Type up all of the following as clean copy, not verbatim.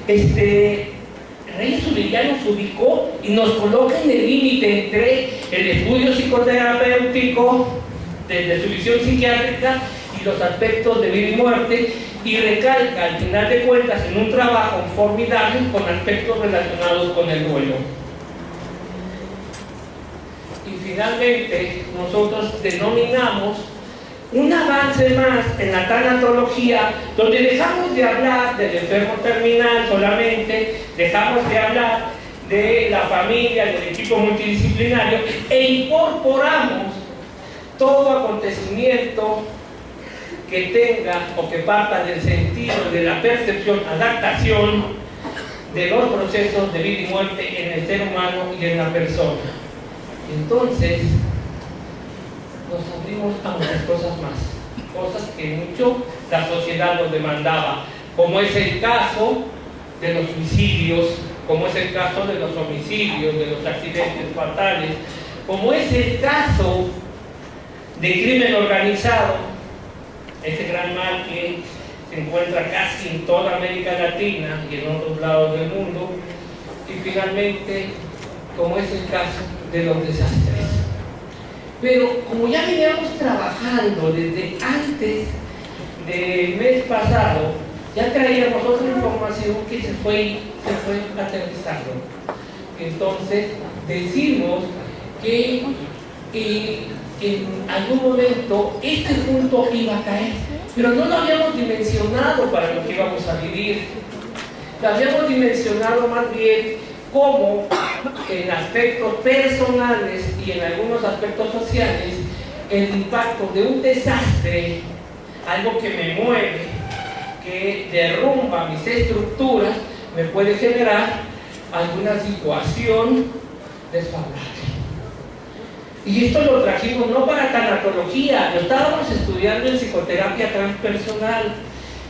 Reyes Uvilla nos ubicó y nos coloca en el límite entre el estudio psicoterapéutico desde su visión psiquiátrica y los aspectos de vida y muerte, y recalca al final de cuentas en un trabajo formidable con aspectos relacionados con el duelo. Y finalmente nosotros denominamos un avance más en la tanatología, donde dejamos de hablar del enfermo terminal solamente, dejamos de hablar de la familia, del equipo multidisciplinario, e incorporamos todo acontecimiento que tenga o que parta del sentido de la percepción, adaptación de los procesos de vida y muerte en el ser humano y en la persona. Entonces, nos abrimos a muchas cosas más, cosas que mucho la sociedad nos demandaba, como es el caso de los suicidios, como es el caso de los homicidios, de los accidentes fatales, como es el caso de crimen organizado, ese gran mal que se encuentra casi en toda América Latina y en otros lados del mundo, y finalmente, como es el caso de los desastres. Pero como ya veníamos trabajando desde antes del mes pasado, ya traíamos otra información que se fue aterrizando. Entonces decimos que en algún momento este punto iba a caer, pero no lo habíamos dimensionado para lo que íbamos a vivir. Lo habíamos dimensionado más bien como en aspectos personales y en algunos aspectos sociales, el impacto de un desastre, algo que me mueve, que derrumba mis estructuras, me puede generar alguna situación desfavorable. Y esto lo trajimos no para tanatología, lo estábamos estudiando en psicoterapia transpersonal,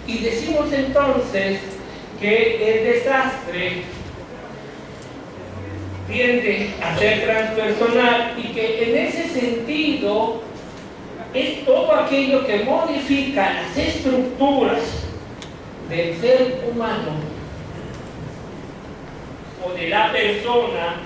y decimos entonces que el desastre tiende a ser transpersonal y que en ese sentido es todo aquello que modifica las estructuras del ser humano o de la persona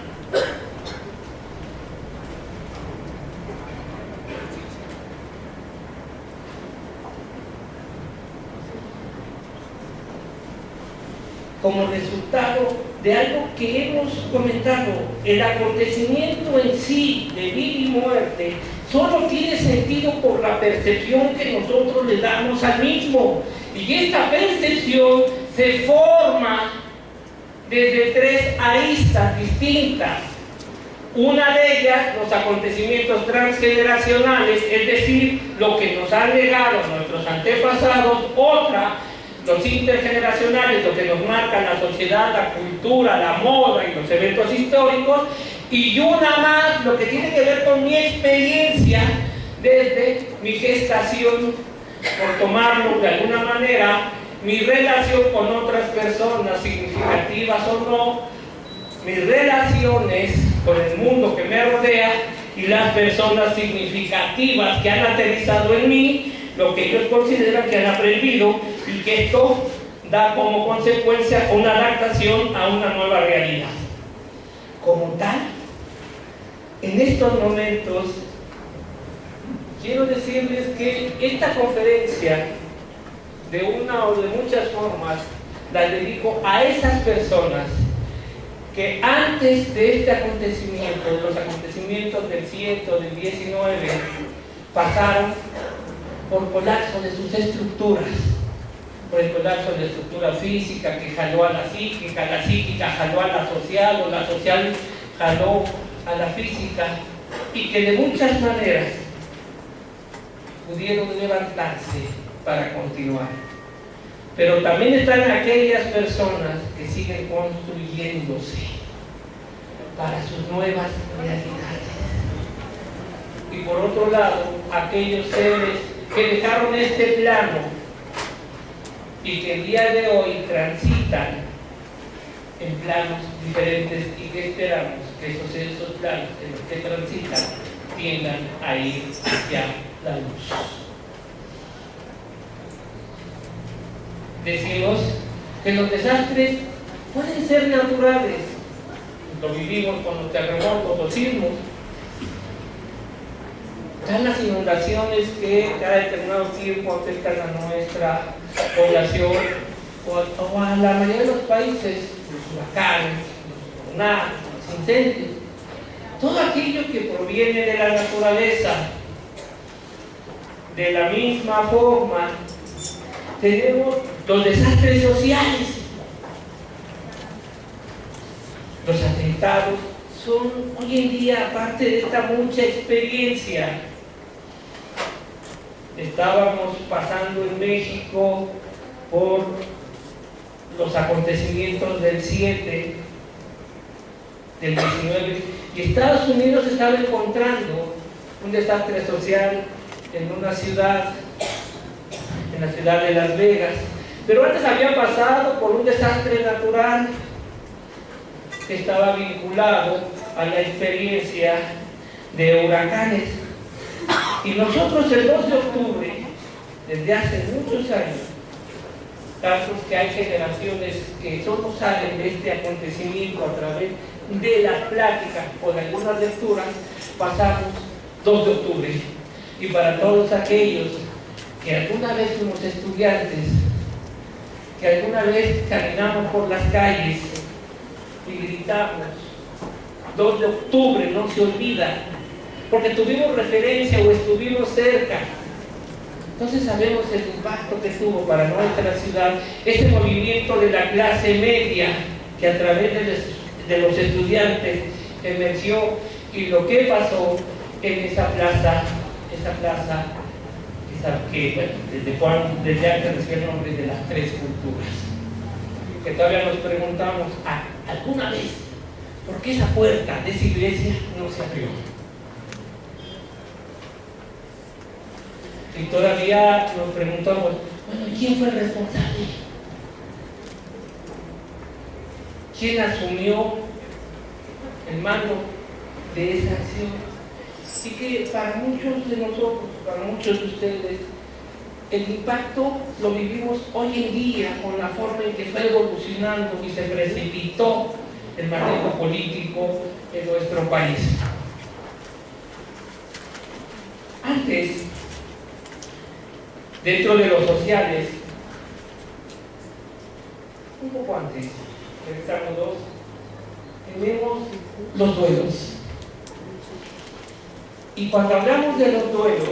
como resultado de algo que hemos comentado. El acontecimiento en sí de vida y muerte solo tiene sentido por la percepción que nosotros le damos al mismo, y esta percepción se forma desde tres aristas distintas. Una de ellas, los acontecimientos transgeneracionales, es decir, lo que nos han legado nuestros antepasados. Otra, los intergeneracionales, lo que nos marca la sociedad, la cultura, la moda y los eventos históricos. Y una más, lo que tiene que ver con mi experiencia desde mi gestación, por tomarlo de alguna manera, mi relación con otras personas, significativas o no, mis relaciones con el mundo que me rodea y las personas significativas que han aterrizado en mí, lo que ellos consideran que han aprendido, y que esto da como consecuencia una adaptación a una nueva realidad. Como tal, en estos momentos quiero decirles que esta conferencia, de una o de muchas formas, la dedico a esas personas que antes de este acontecimiento, de los acontecimientos del 7 o del 19, pasaron por colapso de sus estructuras, por el colapso de la estructura física que jaló a la psíquica jaló a la social, o la social jaló a la física, y que de muchas maneras pudieron levantarse para continuar. Pero también están aquellas personas que siguen construyéndose para sus nuevas realidades. Y por otro lado, aquellos seres que dejaron este plano y que el día de hoy transitan en planos diferentes, y que esperamos que esos planos en los que transitan tiendan a ir hacia la luz. Decimos que los desastres pueden ser naturales. Lo vivimos con los terremotos o sismos. Están las inundaciones que cada determinado tiempo afectan a nuestra población o a la mayoría de los países, los huracanes, los tornados, los incendios. Todo aquello que proviene de la naturaleza. De la misma forma, tenemos los desastres sociales. Los atentados son hoy en día parte de esta mucha experiencia. Estábamos pasando en México por los acontecimientos del 7, del 19, y Estados Unidos estaba encontrando un desastre social en una ciudad, en la ciudad de Las Vegas, pero antes había pasado por un desastre natural que estaba vinculado a la experiencia de huracanes. Y nosotros el 2 de octubre, desde hace muchos años, tantos que hay generaciones que solo salen de este acontecimiento a través de las pláticas o de algunas lecturas, pasamos 2 de octubre. Y para todos aquellos que alguna vez fuimos estudiantes, que alguna vez caminamos por las calles y gritamos, 2 de octubre no se olvida, porque tuvimos referencia o estuvimos cerca. Entonces sabemos el impacto que tuvo para nuestra ciudad ese movimiento de la clase media que a través de los estudiantes emergió, y lo que pasó en esa plaza que bueno, desde antes recibió el nombre de las 3 culturas, que todavía nos preguntamos alguna vez por qué esa puerta de esa iglesia no se abrió. Y todavía nos preguntamos, bueno, ¿quién fue el responsable? ¿Quién asumió el mando de esa acción? Así que para muchos de nosotros, para muchos de ustedes, el impacto lo vivimos hoy en día con la forma en que fue evolucionando y se precipitó el manejo político en nuestro país. Antes, dentro de los sociales, un poco antes, estamos dos, tenemos los duelos. Y cuando hablamos de los duelos,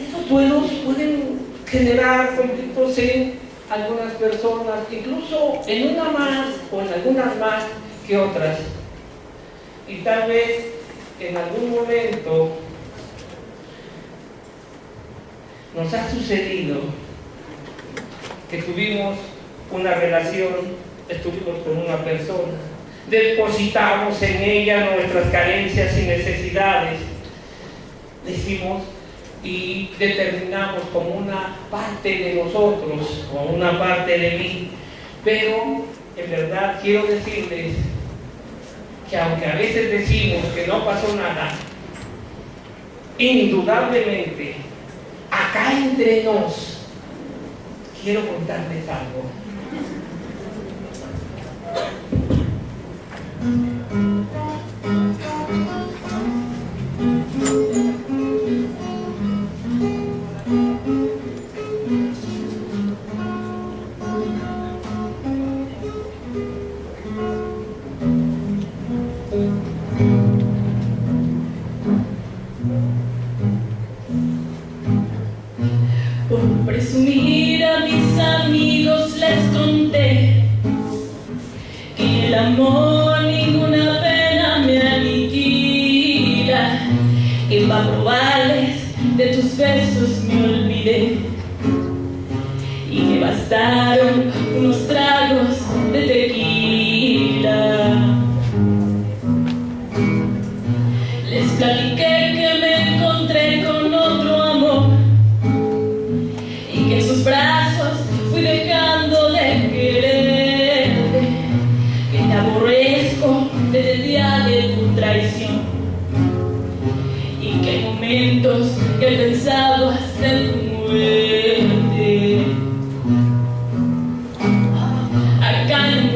esos duelos pueden generar conflictos en algunas personas, incluso en una más o en algunas más que otras. Y tal vez en algún momento nos ha sucedido que tuvimos una relación, estuvimos con una persona, depositamos en ella nuestras carencias y necesidades, decimos y determinamos como una parte de nosotros, como una parte de mí, pero en verdad quiero decirles que aunque a veces decimos que no pasó nada, indudablemente acá entre nos quiero contarles algo. Por presumir a mis amigos les conté que el amor ninguna pena me aniquila, que pa' probarles de tus besos me olvidé y que bastaron unos tragos de tequila. Les platiqué que me encontré con otro amor y que en sus brazos fui dejando de quererte, que te aborrezco desde el día de tu traición y que hay momentos que he pensado hasta en tu muerte. Acá en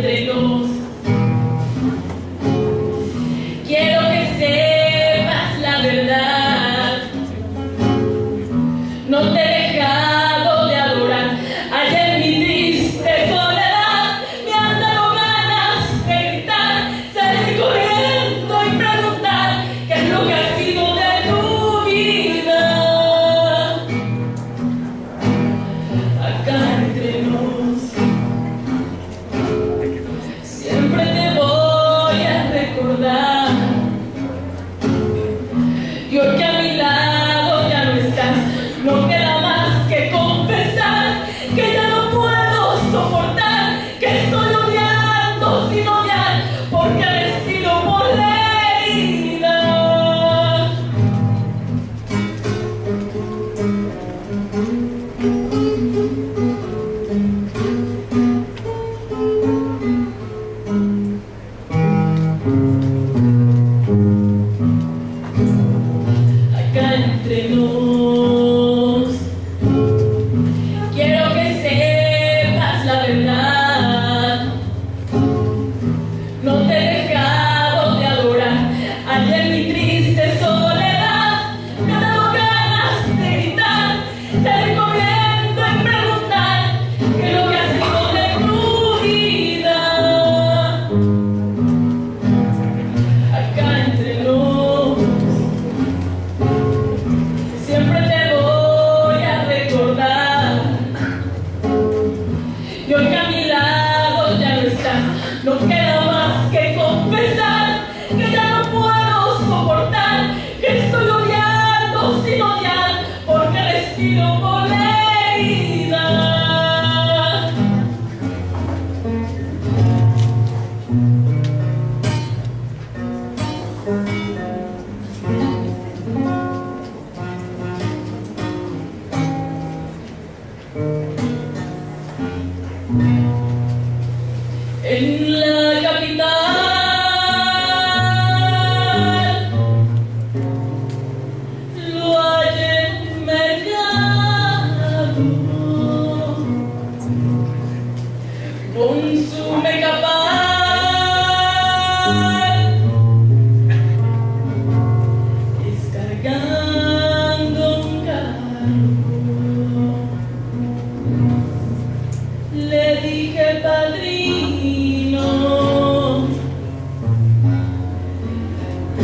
dije padrino,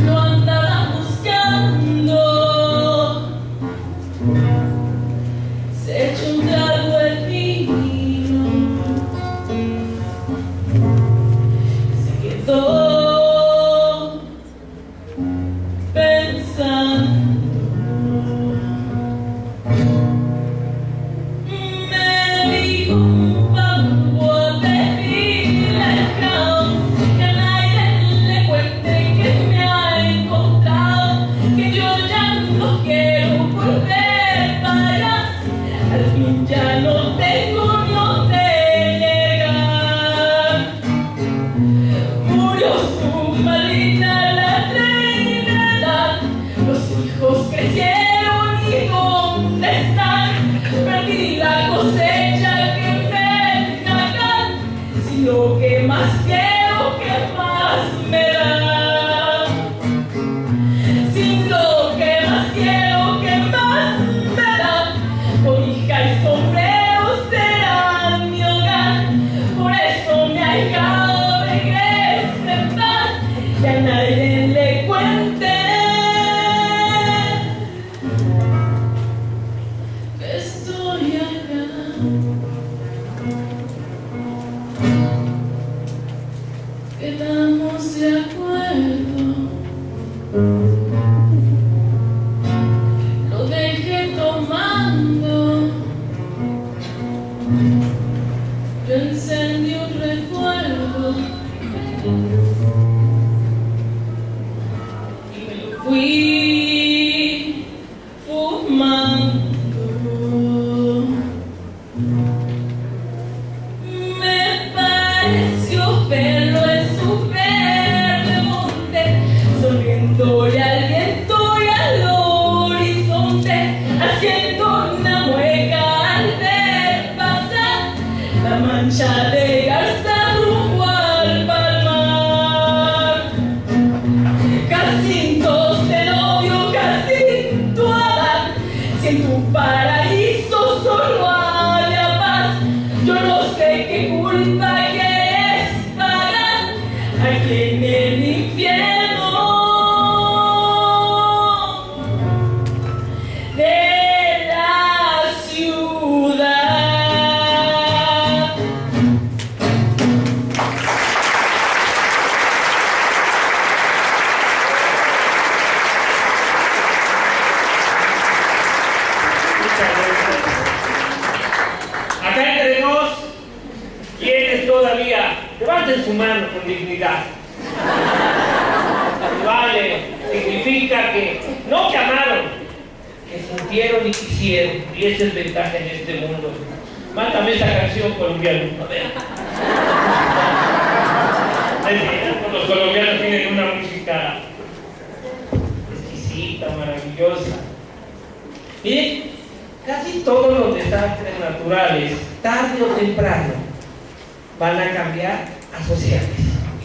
lo andaba buscando, se echó un trago de vino, se quedó pensando. Ya no tengo ni dónde llegar. Murió su madrina, la Trinidad. Los hijos crecieron y ¿dónde están? Perdí la cosecha que me dejan. Si lo que más quiero, que más me da. Si lo que más quiero, que más me da. Cobija y sombreros serán mi hogar, por eso mi ahijado regrese en paz y a nadie le cuente que estoy acá. Quedamos de acuerdo, lo dejé tomando. Yo encendí un recuerdo y me lo fui fumando. Me pareció verlo en su verde monte, sonriéndole al viento y al horizonte, haciendo una mueca al ver pasar la mancha de garza rumbo al palmar. Jacinto Zenobio, Jacinto Adán, si en tu paraíso solo haya paz, yo no sé qué culpa quieres pagar aquí en el infierno de la ciudad. Muchas gracias. Acá entre nos, ¿quiénes todavía? Levanten su mano con dignidad. Vale, significa que no que amaron, que sintieron y quisieron, y esa es ventaja en este mundo. Mándame esa canción colombiana. A ver. Los colombianos tienen una música exquisita, maravillosa. Miren, casi todos los desastres naturales, tarde o temprano, van a cambiar a sociales.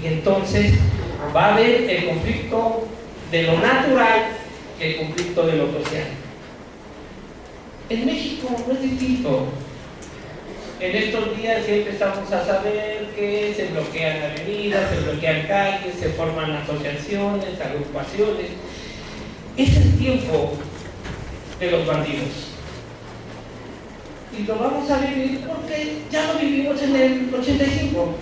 Y entonces va a haber el conflicto de lo natural y el conflicto de lo social. En México no es distinto. En estos días ya empezamos a saber que se bloquean avenidas, se bloquean calles, se forman asociaciones, agrupaciones. Es el tiempo de los bandidos. Y lo vamos a vivir porque ya lo vivimos en el 85.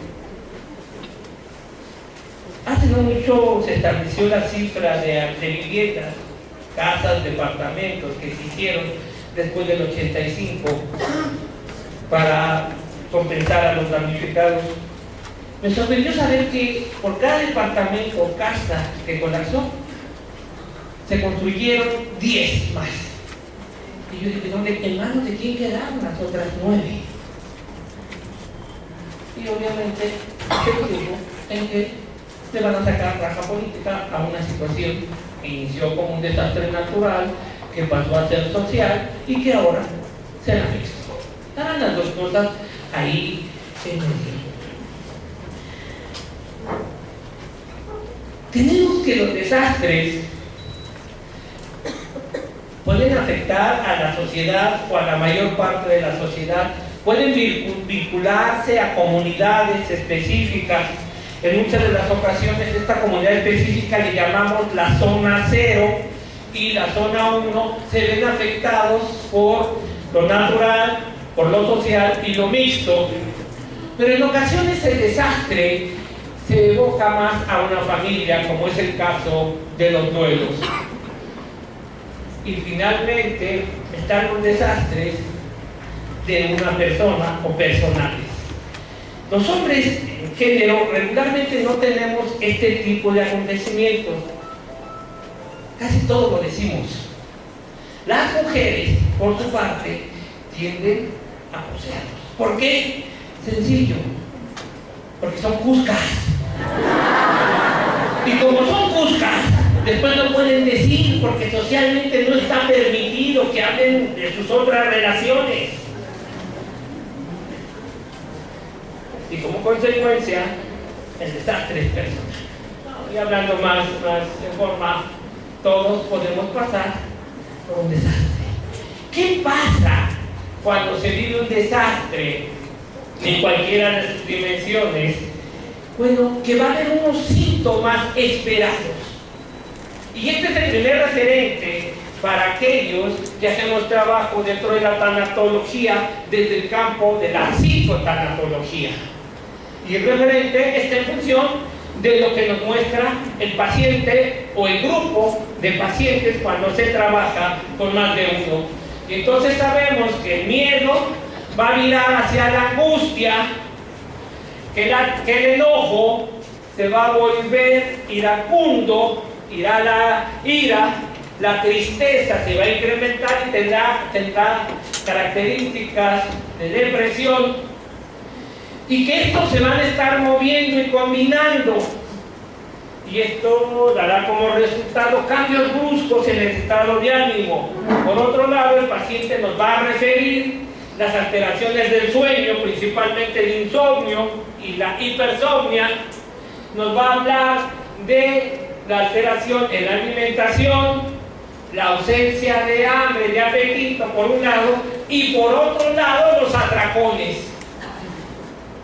Hace no mucho se estableció la cifra de viviendas, casas, departamentos que se hicieron después del 85 para compensar a los damnificados. Me sorprendió saber que por cada departamento o casa que colapsó, se construyeron 10 más. Y yo dije, ¿dónde, en manos de quién quedaron las otras 9? Y obviamente, ¿qué digo? En que le van a sacar raja política a una situación que inició como un desastre natural, que pasó a ser social y que ahora se la fixó. Estarán las dos cosas ahí en medio. Tenemos que los desastres pueden afectar a la sociedad o a la mayor parte de la sociedad pueden vincularse a comunidades específicas. En muchas de las ocasiones esta comunidad específica le llamamos la zona 0 y la zona 1 se ven afectados por lo natural, por lo social y lo mixto. Pero en ocasiones el desastre se evoca más a una familia, como es el caso de los duelos. Y finalmente están los desastres de una persona o personales. Los hombres en género regularmente no tenemos este tipo de acontecimientos. Casi todo lo decimos. Las mujeres, por su parte, tienden a poseerlos. ¿Por qué? Sencillo. Porque son cuscas. Y como son cuscas, después no pueden decir porque socialmente no está permitido que hablen de sus otras relaciones. Y como consecuencia, el desastre es personal. Y hablando más en forma, todos podemos pasar por un desastre. ¿Qué pasa cuando se vive un desastre en cualquiera de sus dimensiones? Bueno, que va a haber unos síntomas esperados. Y este es el primer referente para aquellos que hacemos trabajo dentro de la tanatología desde el campo de la psicotanatología. Y el referente está en función de lo que nos muestra el paciente o el grupo de pacientes cuando se trabaja con más de uno. Y entonces sabemos que el miedo va a virar hacia la angustia, que el enojo se va a volver iracundo, irá la ira, la tristeza se va a incrementar y tendrá características de depresión, y que estos se van a estar moviendo y combinando, y esto dará como resultado cambios bruscos en el estado de ánimo. Por otro lado, el paciente nos va a referir las alteraciones del sueño, principalmente el insomnio y la hipersomnia. Nos va a hablar de la alteración en la alimentación, la ausencia de hambre, de apetito por un lado, y por otro lado los atracones.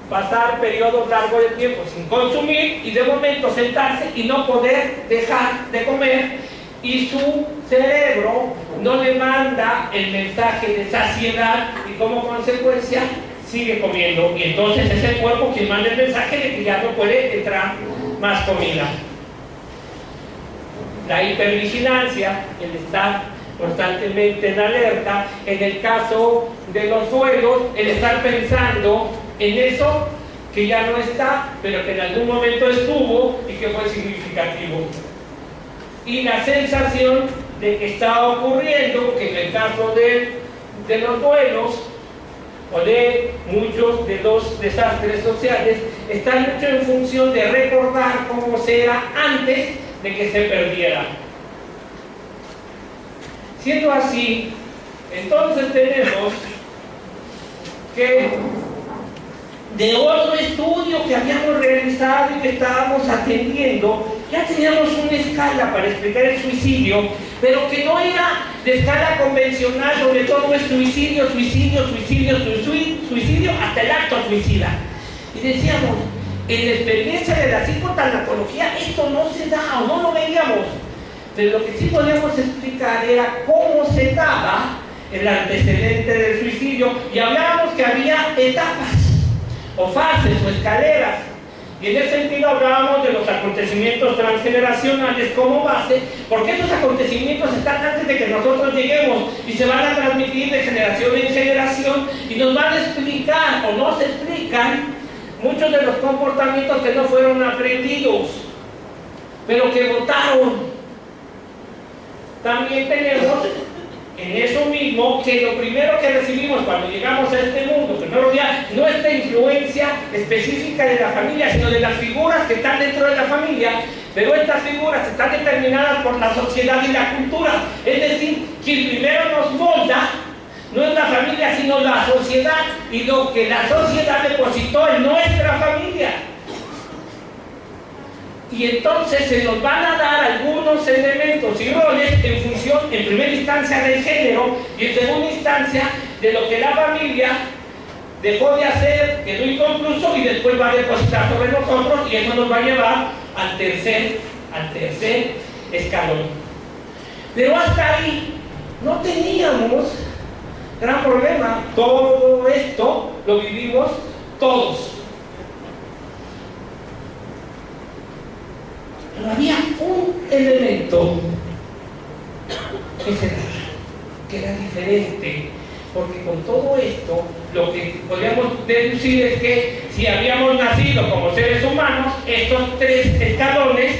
Pasar periodos largos de tiempo sin consumir y de momento sentarse y no poder dejar de comer, y su cerebro no le manda el mensaje de saciedad y como consecuencia sigue comiendo, y entonces es el cuerpo quien manda el mensaje de que ya no puede entrar más comida. La hipervigilancia, el estar constantemente en alerta, en el caso de los duelos, el estar pensando en eso que ya no está, pero que en algún momento estuvo y que fue significativo. Y la sensación de que está ocurriendo, que en el caso de los duelos o de muchos de los desastres sociales, está mucho en función de recordar cómo era antes de que se perdiera. Siendo así, entonces tenemos que de otro estudio que habíamos realizado y que estábamos atendiendo, ya teníamos una escala para explicar el suicidio, pero que no era de escala convencional donde todo es suicidio, suicidio, suicidio, suicidio, hasta el acto suicida. Y decíamos, en la experiencia de la psicotanatología esto no se da o no lo veíamos, pero lo que sí podíamos explicar era cómo se daba el antecedente del suicidio, y hablábamos que había etapas o fases o escaleras, y en ese sentido hablábamos de los acontecimientos transgeneracionales como base, porque esos acontecimientos están antes de que nosotros lleguemos y se van a transmitir de generación en generación, y nos van a explicar o nos explican muchos de los comportamientos que no fueron aprendidos, pero que votaron. También tenemos en eso mismo que lo primero que recibimos cuando llegamos a este mundo, que no rodea nuestra influencia específica de la familia, sino de las figuras que están dentro de la familia, pero estas figuras están determinadas por la sociedad y la cultura. Es decir, quien primero nos molda no es la familia, sino la sociedad, y lo que la sociedad depositó en nuestra familia. Y entonces se nos van a dar algunos elementos y roles en función, en primera instancia, del género, y en segunda instancia, de lo que la familia dejó de hacer, quedó inconcluso y después va a depositar sobre nosotros y eso nos va a llevar al tercer escalón. Pero hasta ahí no teníamos gran problema. Todo esto lo vivimos todos. Pero había un elemento que era diferente, porque con todo esto lo que podríamos deducir es que si habíamos nacido como seres humanos, estos 3 escalones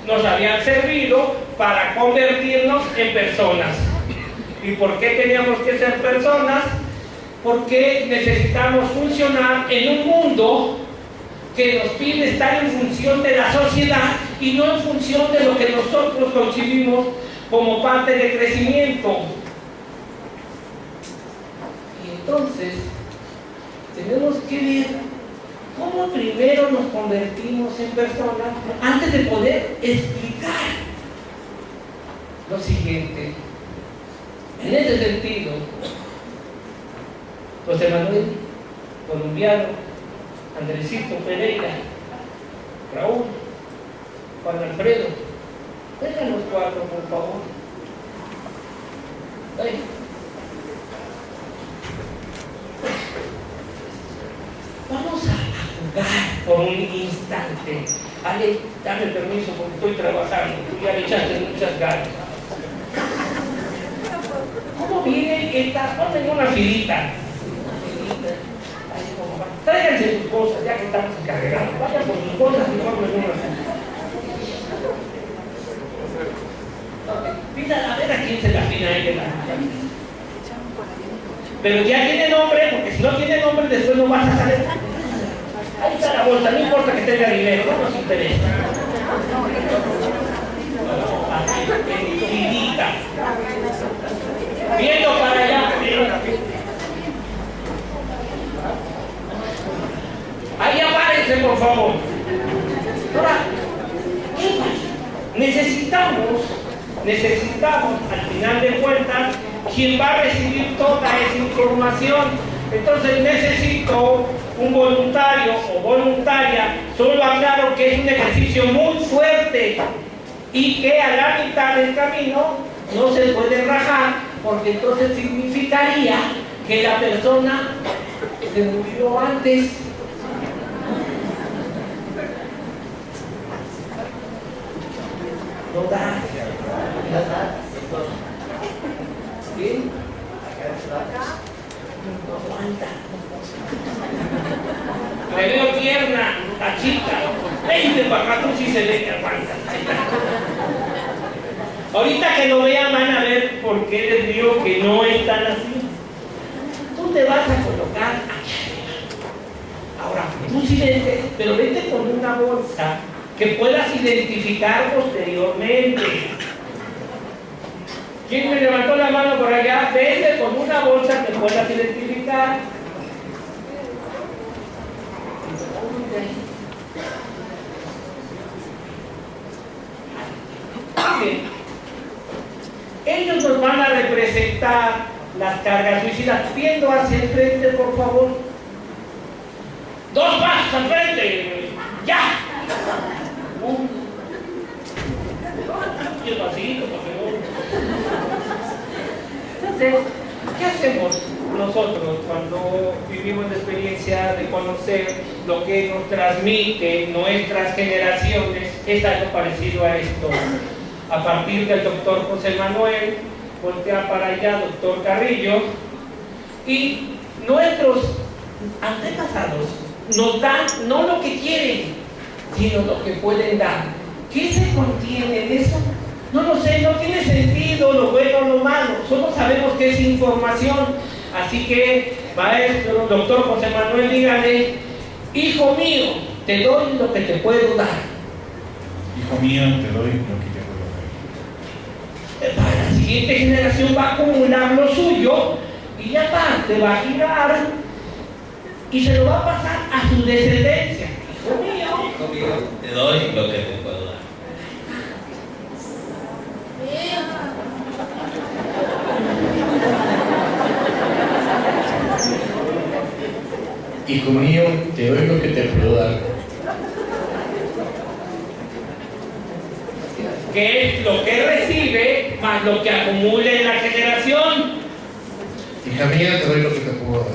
nos habían servido para convertirnos en personas. ¿Y por qué teníamos que ser personas? Porque necesitamos funcionar en un mundo que nos pide estar en función de la sociedad y no en función de lo que nosotros concibimos como parte de crecimiento. Y entonces tenemos que ver cómo primero nos convertimos en personas antes de poder explicar lo siguiente. En ese sentido, José Manuel, colombiano, Andresito Pereira, Raúl, Juan Alfredo, vengan los 4, por favor. Ahí. Vamos a jugar por un instante. Ale, dame permiso porque estoy trabajando. Tú ya le echaste muchas ganas. ¿Cómo viene esta? Ponme en una filita. Tráiganse sus cosas, ya que estamos encarregados. Vayan por sus cosas y formen una filita. Pida, a ver a quién se la afina ahí de la. Pero ya tiene nombre, porque si no tiene nombre, después no vas a saber. Ahí está la bolsa, no importa que tenga dinero, no nos interesa. Filita. Viendo para allá. Ahí apárense, por favor. Ahora, ¿qué pasa? Necesitamos, al final de cuentas, quien va a recibir toda esa información. Entonces necesito un voluntario o voluntaria. Solo aclaro que es un ejercicio muy fuerte y que a la mitad del camino no se puede rajar, porque entonces significaría que la persona se murió antes. No da. ¿Sí? No aguanta. Me veo tierna, la chica. Vente para acá, tú sí se ve que aguanta. Ahorita que lo vean van a ver por qué les digo que no es tan así. Tú te vas a colocar aquí arriba. Ahora, tú sí vente, pero vente con una bolsa que puedas identificar posteriormente. ¿Quién me levantó la mano por allá? Vente con una bolsa que puedas identificar. Bien. Ellos nos van a representar las cargas suicidas. Viendo hacia el frente, por favor. 2 pasos al frente. ¡Ya! Y el vasito, por favor. Entonces, ¿qué hacemos nosotros cuando vivimos la experiencia de conocer lo que nos transmiten nuestras generaciones? Es algo parecido a esto. A partir del doctor José Manuel, voltea para allá, doctor Carrillo, y nuestros antepasados nos dan no lo que quieren, sino lo que pueden dar. ¿Qué se contiene en eso? No lo sé, no tiene sentido lo bueno o lo malo, solo sabemos que es información. Así que, maestro, doctor José Manuel, dígale: hijo mío, te doy lo que te puedo dar. Hijo mío, te doy lo que te puedo dar. Para la siguiente generación va a acumular lo suyo y ya aparte va a girar y se lo va a pasar a su descendencia. Hijo mío, te doy lo que te puedo dar. Hijo mío, te doy lo que te puedo dar. Que es lo que recibe más lo que acumule en la generación. Hija mía, te doy lo que te puedo dar.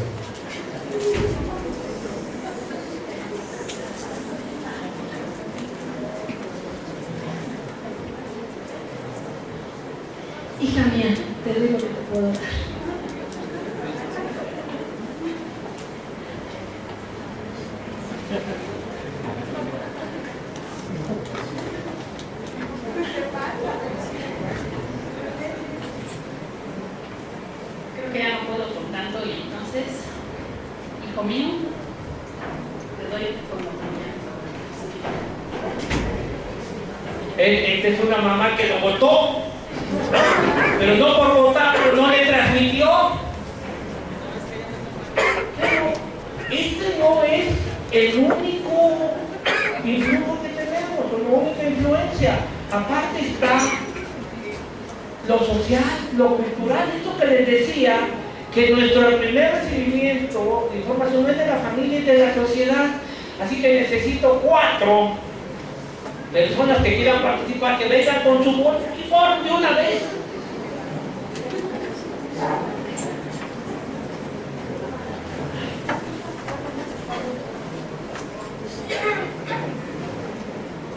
Hija mía, te doy lo que te puedo dar. Creo que ya no puedo con tanto y entonces, hijo mío, te doy como Esta es una mamá que lo votó, pero no por votarlo, no le transmitió. Pero este no es el único influjo que tenemos, o la única influencia. Aparte está lo social, lo cultural, esto que les decía, que nuestro primer recibimiento de información es de la familia y de la sociedad. Así que necesito 4 personas que quieran participar, que vengan con su bolsa y por de una vez.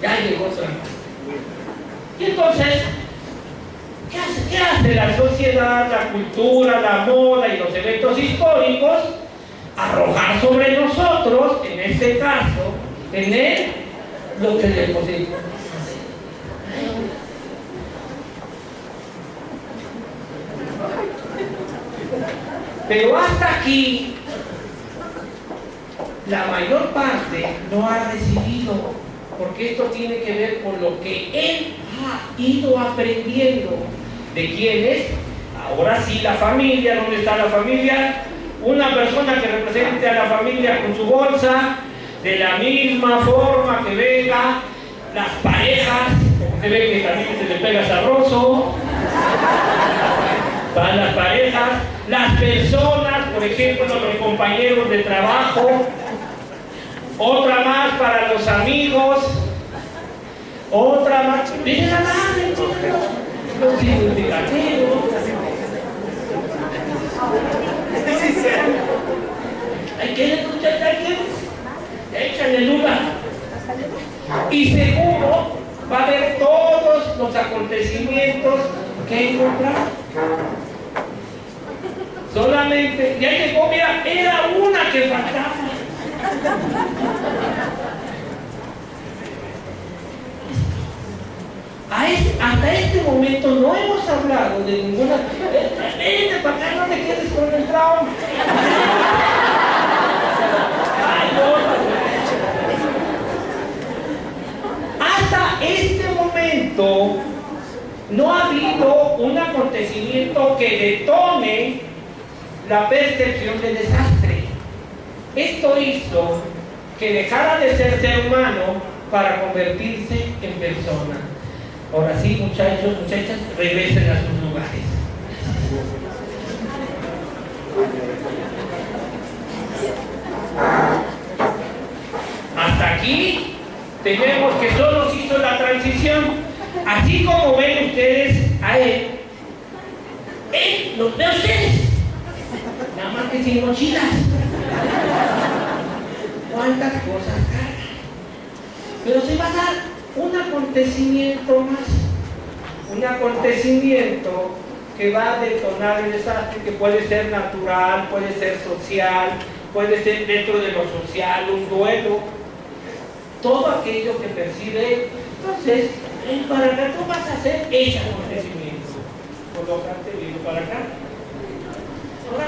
Ya llegó su hermano. Y entonces, ¿qué hace la sociedad, la cultura, la moda y los eventos históricos? Arrojar sobre nosotros, en este caso, tener lo que le posible. Pero hasta aquí, la mayor parte no ha recibido, porque esto tiene que ver con lo que él ha ido aprendiendo. ¿De quién es? Ahora sí, la familia. ¿Dónde está la familia? Una persona que represente a la familia con su bolsa, de la misma forma que venga las parejas, como se ve que también se le pega sabroso, para las parejas, las personas, por ejemplo, los compañeros de trabajo, otra más para los amigos, otra más, miren la madre, los significativos. Hay que escuchar, échale duda. Y seguro va a haber todos los acontecimientos que encontrar. Solamente, ya llegó, mira, era una que faltaba. Hasta este momento no hemos hablado de ninguna. Vente para acá, no te quedes con el trauma. Ay, no. Hasta este momento no ha habido un acontecimiento que detone la percepción de desastre. Esto hizo que dejara de ser humano para convertirse en persona. Ahora sí, muchachos, muchachas, regresen a sus lugares. Hasta aquí tenemos que solo se hizo la transición. Así como ven ustedes a él los ve a ustedes, nada más que sin mochilas. ¿Cuántas cosas cargan? Pero se va a dar un acontecimiento más, un acontecimiento que va a detonar el desastre, que puede ser natural, puede ser social, puede ser dentro de lo social, un duelo, todo aquello que percibe. Entonces, para acá tú vas a hacer ese acontecimiento, colócate bien para acá. Ahora,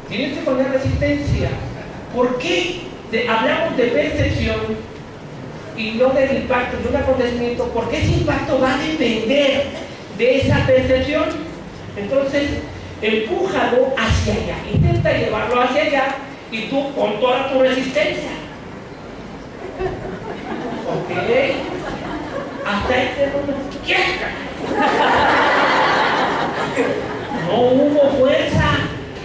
tienes que poner resistencia. ¿Por qué hablamos de percepción y no del impacto de un acontecimiento? Porque ese impacto va a depender de esa percepción. Entonces, empújalo hacia allá, intenta llevarlo hacia allá y tú con toda tu resistencia. Ok, hasta este momento, ¡quieta! No hubo fuerza,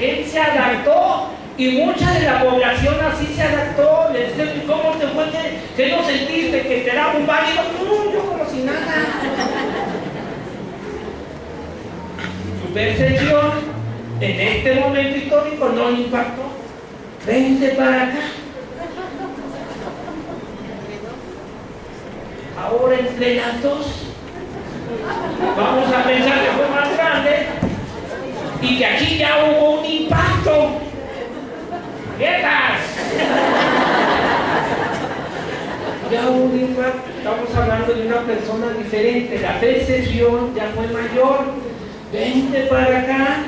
él se adaptó Y mucha de la población así se adaptó. Le dicen, ¿cómo te fue? ¿Qué no sentiste? ¿Que te daba un válido? No, yo como si nada. Su percepción en este momento histórico no le impactó. Vente para acá. Ahora entre las dos vamos a pensar que fue más grande y que aquí ya hubo un impacto. ¡Viejas! Ya hubo un impacto. Estamos hablando de una persona diferente. La percepción ya fue mayor. Vente para acá.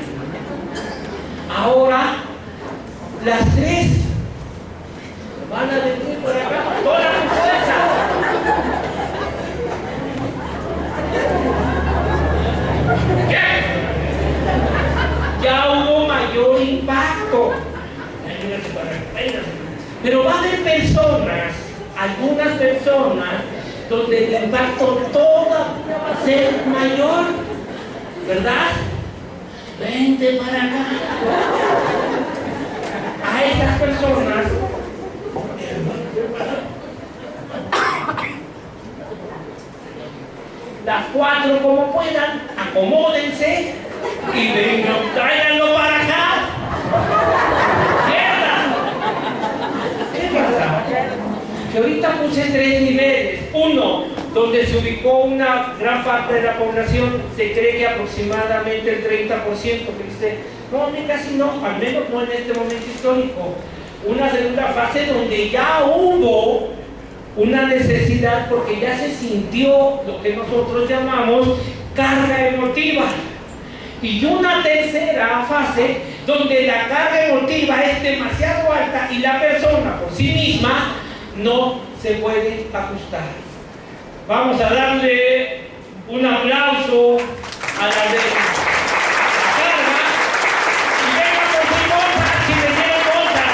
Ahora las tres van a venir por acá con toda su fuerza. Ya hubo mayor impacto. Pero va a haber personas, algunas personas, donde el impacto todavía va a ser mayor, ¿verdad? Vente para acá. A esas personas las cuatro como puedan, acomódense y vengan, tráiganlo para acá. ¿Qué pasa? Que ahorita puse 3 niveles. Uno, donde se ubicó una gran parte de la población, se cree que aproximadamente el 30%, que dice, no, ni casi no, al menos no en este momento histórico. Una segunda fase donde ya hubo una necesidad porque ya se sintió lo que nosotros llamamos carga emotiva. Y una tercera fase donde la carga emotiva es demasiado alta y la persona por sí misma no se puede ajustar. Vamos a darle un aplauso a la de carga y vengan con sus bolsas si les dieron bolsas.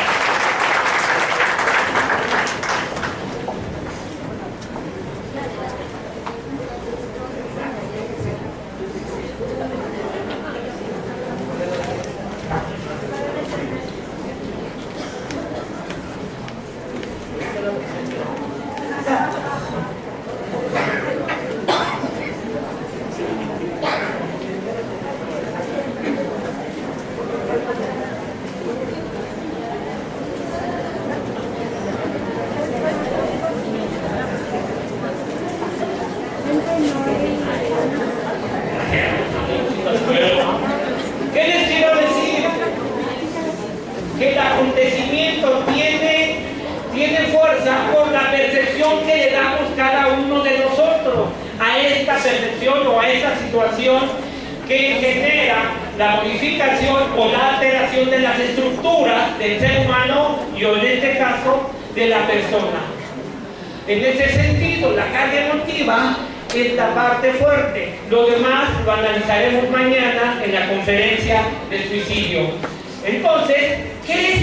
¿Qué les quiero decir? Que el acontecimiento tiene fuerza por la percepción que le damos cada uno de nosotros a esta percepción o a esta situación que genera la modificación o la alteración de las estructuras del ser humano y o en este caso de la persona. En ese sentido, la carga emotiva es la parte fuerte. Lo demás lo analizaremos mañana en la conferencia de suicidio. Entonces, ¿qué es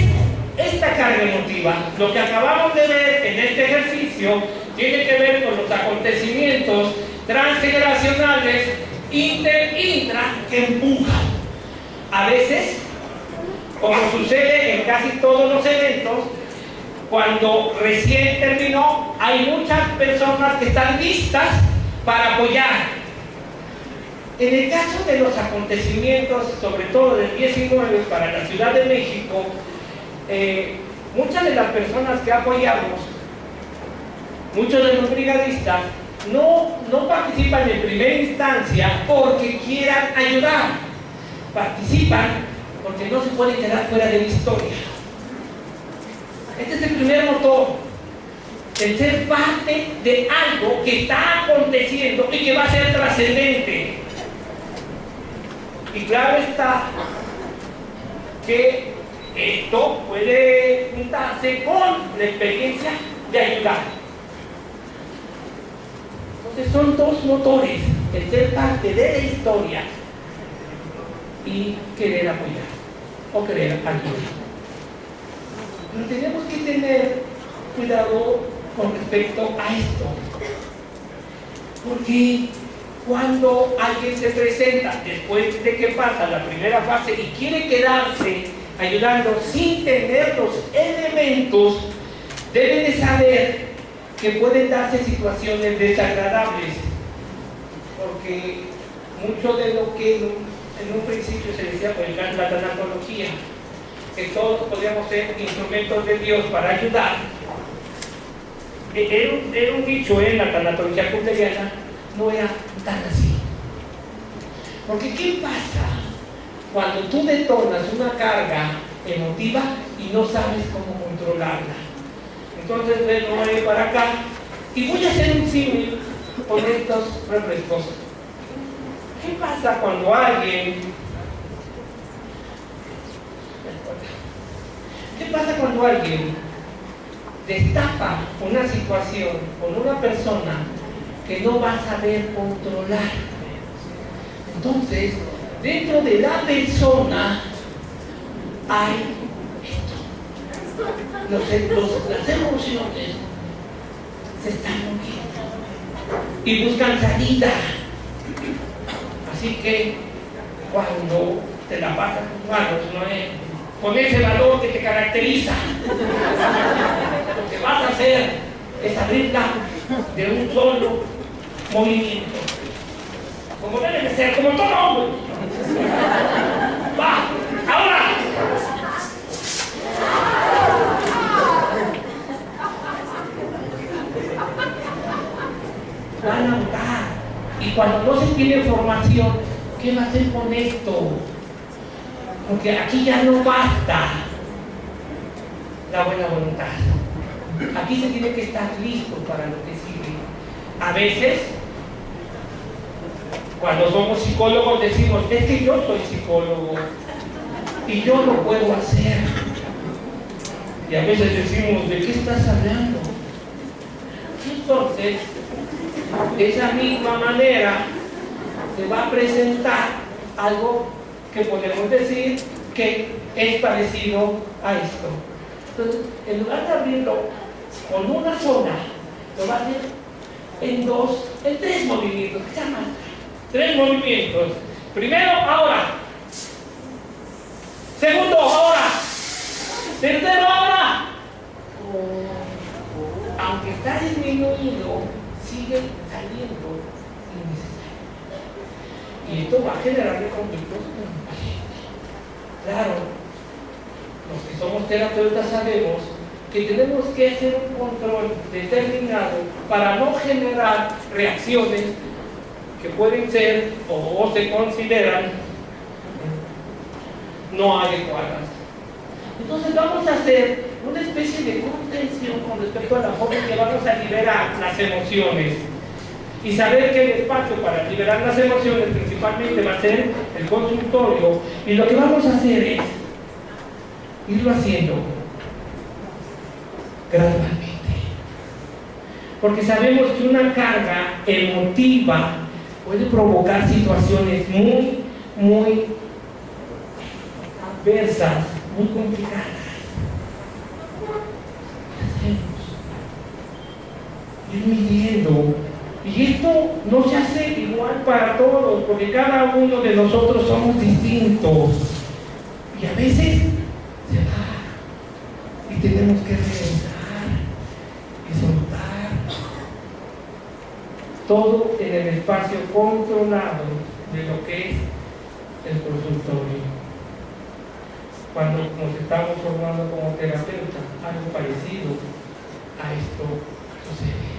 esta carga emotiva? Lo que acabamos de ver en este ejercicio tiene que ver con los acontecimientos transgeneracionales intra que empujan. A veces, como sucede en casi todos los eventos, cuando recién terminó, hay muchas personas que están listas para apoyar. En el caso de los acontecimientos, sobre todo del 19 para la Ciudad de México, muchas de las personas que apoyamos, muchos de los brigadistas, no participan en primera instancia porque quieran ayudar, participan porque no se pueden quedar fuera de la historia. Este es el primer motor, el ser parte de algo que está aconteciendo y que va a ser trascendente. Y claro está que esto puede juntarse con la experiencia de ayudar. Entonces son dos motores, el ser parte de la historia y querer apoyar o querer ayudar. Pero tenemos que tener cuidado con respecto a esto, porque cuando alguien se presenta después de que pasa la primera fase y quiere quedarse ayudando sin tener los elementos, debe de saber que pueden darse situaciones desagradables, porque mucho de lo que en un principio se decía por la tanatología, que todos podíamos ser instrumentos de Dios para ayudar, era un dicho en la tanatología kunderiana, no era tan así. Porque ¿qué pasa cuando tú detonas una carga emotiva y no sabes cómo controlarla? Entonces ven, no voy para acá y voy a hacer un símil con estos refrescos. ¿Qué pasa cuando alguien destapa una situación con una persona que no va a saber controlar? Entonces, dentro de la persona hay esto. Las emociones se están moviendo y buscan salida. Así que cuando te la pasas con manos, con ese valor que te caracteriza, lo que vas a hacer es abrirla de un solo movimiento, como debe de ser, como todo hombre. ¡Va! ¡Ahora! Van a votar. Y cuando no se tiene formación, ¿qué va a hacer con esto? Porque aquí ya no basta la buena voluntad. Aquí se tiene que estar listo para lo que sigue. A veces, cuando somos psicólogos decimos, es que yo soy psicólogo y yo lo puedo hacer. Y a veces decimos, ¿de qué estás hablando? Entonces, de esa misma manera se va a presentar algo que podemos decir que es parecido a esto. Entonces, en lugar de abrirlo con una sola, lo va a hacer en tres movimientos, que se llaman 3 movimientos. Primero, ahora. Segundo, ahora. Tercero, ahora. Aunque está disminuido, sigue saliendo innecesario. Y esto va a generar conflictos con el paciente. Claro, los que somos terapeutas sabemos que tenemos que hacer un control determinado para no generar reacciones que pueden ser o se consideran no adecuadas. Entonces vamos a hacer una especie de contención con respecto a la forma en que vamos a liberar las emociones y saber que el espacio para liberar las emociones principalmente va a ser el consultorio, y lo que vamos a hacer es irlo haciendo gradualmente, porque sabemos que una carga emotiva puede provocar situaciones muy adversas, muy complicadas. Ir midiendo, y esto no se hace igual para todos, porque cada uno de nosotros somos distintos, y a veces se va y tenemos que regresar y soltar todo en el espacio controlado de lo que es el consultorio. Cuando nos estamos formando como terapeutas, algo parecido a esto sucede.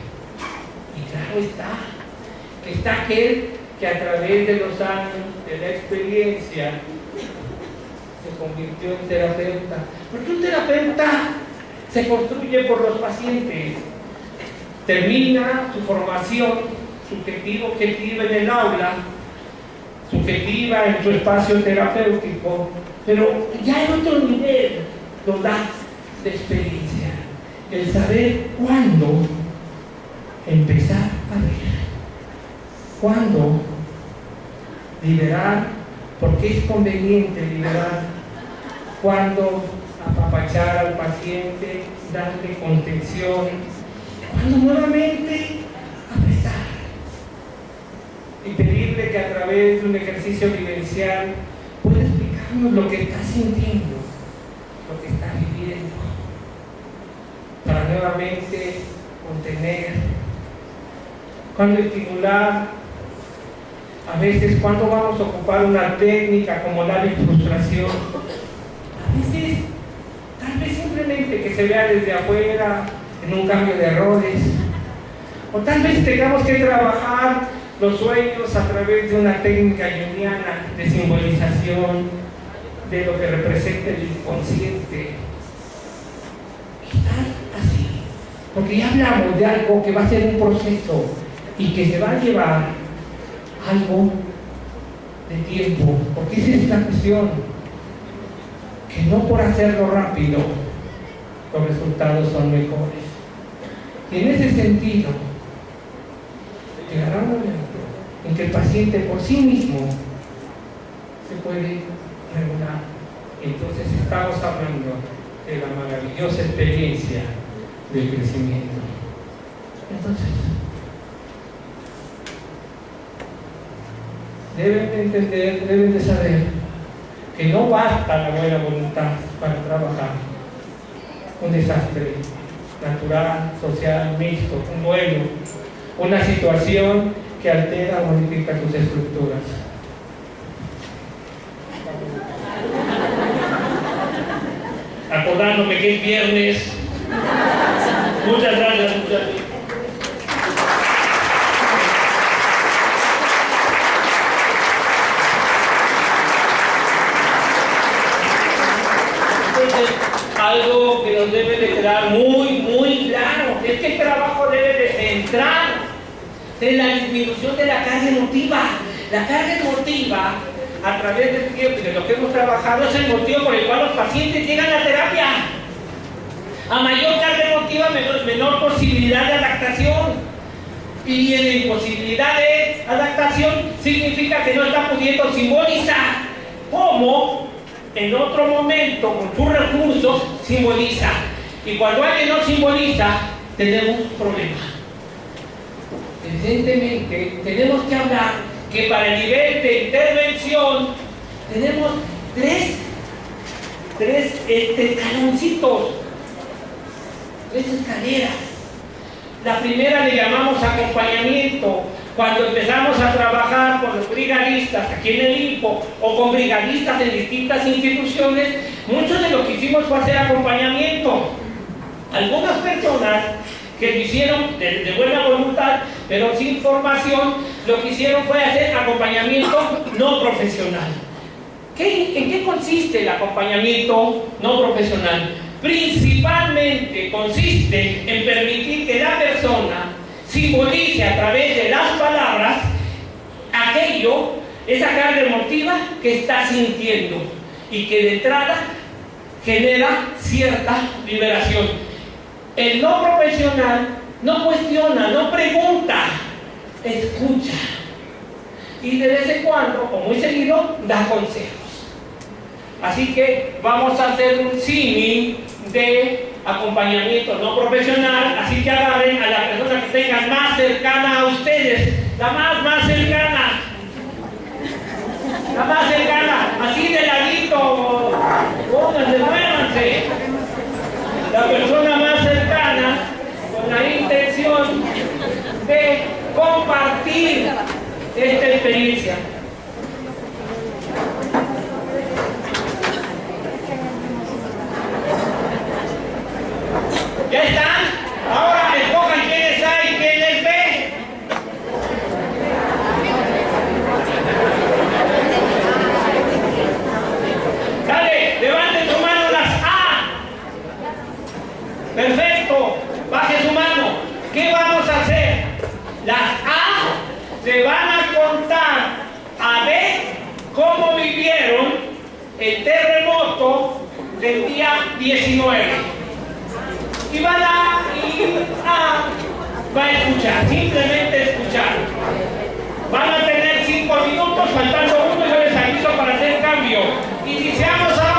Y claro está aquel que a través de los años, de la experiencia, se convirtió en terapeuta. Porque un terapeuta se construye por los pacientes. Termina su formación subjetiva, objetiva en el aula, subjetiva en su espacio terapéutico, pero ya en otro nivel lo da de experiencia. El saber cuándo empezar a ver, cuándo liberar, porque es conveniente liberar, cuándo apapachar al paciente, darle contención, cuándo nuevamente apretar y pedirle que a través de un ejercicio vivencial pueda explicarnos lo que está sintiendo. nuevamente contener, cuándo estimular. A veces, cuando vamos a ocupar una técnica como la de frustración. A veces, tal vez simplemente que se vea desde afuera, en un cambio de roles. O tal vez tengamos que trabajar los sueños a través de una técnica junguiana de simbolización de lo que representa el inconsciente. Quizás así, porque ya hablamos de algo que va a ser un proceso y que se va a llevar algo de tiempo, porque esa es la cuestión, que no por hacerlo rápido los resultados son mejores. Y en ese sentido llegará un momento en que el paciente por sí mismo se puede regular. Entonces estamos hablando de la maravillosa experiencia del crecimiento. Entonces deben de entender, deben de saber que no basta la buena voluntad para trabajar un desastre natural, social, mixto, un duelo, una situación que altera o modifica sus estructuras. Acordándome que es viernes. Muchas gracias, muchachos. Algo que nos debe de quedar muy claro es que el trabajo debe de centrar en la disminución de la carga emotiva. La carga emotiva, a través del tiempo y de lo que hemos trabajado, es el motivo por el cual los pacientes llegan a terapia. A mayor carga emotiva, menor posibilidad de adaptación. Y en la imposibilidad de adaptación significa que no está pudiendo simbolizar cómo en otro momento, con sus recursos, simboliza. Y cuando alguien no simboliza, tenemos un problema. Evidentemente, tenemos que hablar que para el nivel de intervención tenemos tres escaloncitos, tres escaleras. La primera le llamamos acompañamiento. Cuando empezamos a trabajar con los brigadistas aquí en el INPO o con brigadistas en distintas instituciones, mucho de lo que hicimos fue hacer acompañamiento. Algunas personas que lo hicieron de buena voluntad, pero sin formación, lo que hicieron fue hacer acompañamiento no profesional. ¿En qué consiste el acompañamiento no profesional? Principalmente consiste en permitir que la persona simbolice a través de las palabras aquello, esa carga emotiva que está sintiendo y que de entrada genera cierta liberación. El no profesional no cuestiona, no pregunta, escucha y de vez en cuando, o muy seguido, da consejos. Así que vamos a hacer un símil de acompañamiento no profesional, así que agarren a la persona que tengan más cercana a ustedes, la más cercana, así de ladito, pónganse, muévanse, la persona más cercana, con la intención de compartir esta experiencia. ¿Ya están? Ahora escojan quiénes hay, quiénes ve. Dale, levanten su mano las A. Perfecto, baje su mano. ¿Qué vamos a hacer? Las A se van a contar a B cómo vivieron el terremoto del día 19. Y va a escuchar, simplemente escuchar. Van a tener 5 minutos, faltando uno, yo les aviso para hacer cambio. Iniciamos ahora.